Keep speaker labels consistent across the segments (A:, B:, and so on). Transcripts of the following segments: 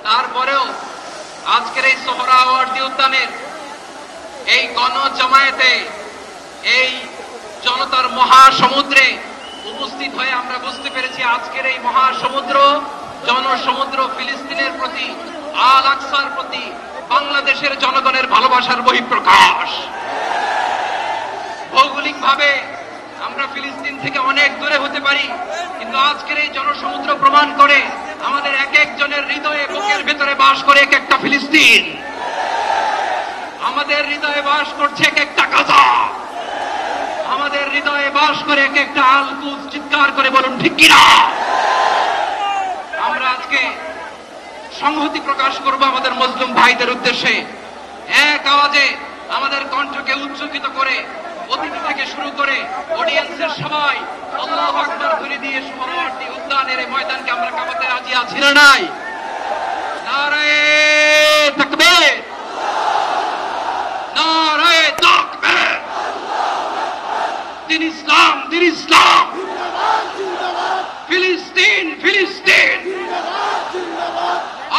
A: তারপরেও আজকের এই সোহরাওয়ার্দী উদ্যানের এই গণজমায়েতে, এই জনতার মহাসমুদ্রে উপস্থিত হয়ে আমরা বুঝতে পেরেছি আজকের এই মহাসমুদ্র, জনসমুদ্র ফিলিস্তিনের প্রতি, আল আকসার প্রতি বাংলাদেশের জনগণের ভালোবাসার বহিঃপ্রকাশ। ভৌগোলিকভাবে আমরা ফিলিস্তিন থেকে অনেক দূরে হতে পারি, কিন্তু আজকের এই জনসমুদ্র প্রমাণ করে আমাদের এক একজনের হৃদয়ে, বুকের ভেতরে বাস করে এক একটা ফিলিস্তিন। আমাদের হৃদয়ে বাস করছে এক একটা গাজা, আমাদের হৃদয়ে বাস করে এক একটা আল কুদস। চিৎকার করে বলুন ঠিক কিনা? আমরা আজকে সংহতি প্রকাশ করব আমাদের মুসলিম ভাইদের উদ্দেশ্যে। এক আওয়াজে আমাদের কণ্ঠকে উচ্চকিত করে অতিথি থেকে শুরু করে অডিয়েন্সের সবাই আল্লাহু আকবার ধ্বনি দিয়ে সোহরাওয়ার্দী উদ্যানের এই ময়দানকে আমরা কাঁপাতে রাজি আছি না নাই? নারায়ে তাকবীর, নারায়ে তাকবীর। দিন ইসলাম, দিন ইসলাম। ফিলিস্তিন, ফিলিস্তিন।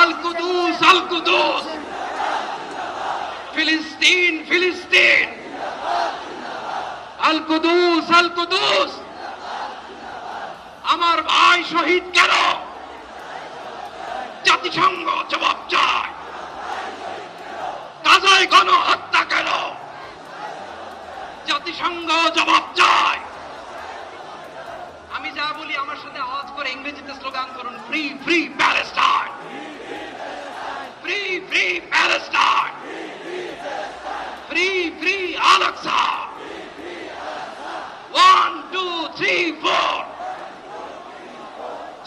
A: আল কুদুস, আল কুদুস। ফিলিস্তিন, ফিলিস্তিন। আল কুদুস, আল কুদুস। আমার ভাই শহীদ কেন? জাতিসংঘ জবাব চায়। গাজায় গণহত্যা কেন? জাতিসংঘ জবাব চায়। আমি যা বলি আমার সাথে আওয়াজ করে ইংরেজিতে স্লোগান করুন, free free Palestine, free free Palestine, free free Al Aqsa. 1 2 3 4,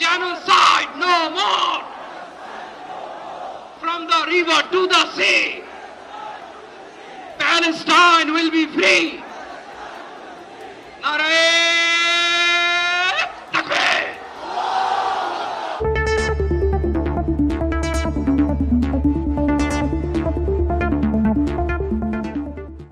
A: genocide no more, from the river to the sea, Palestine will be free. Naare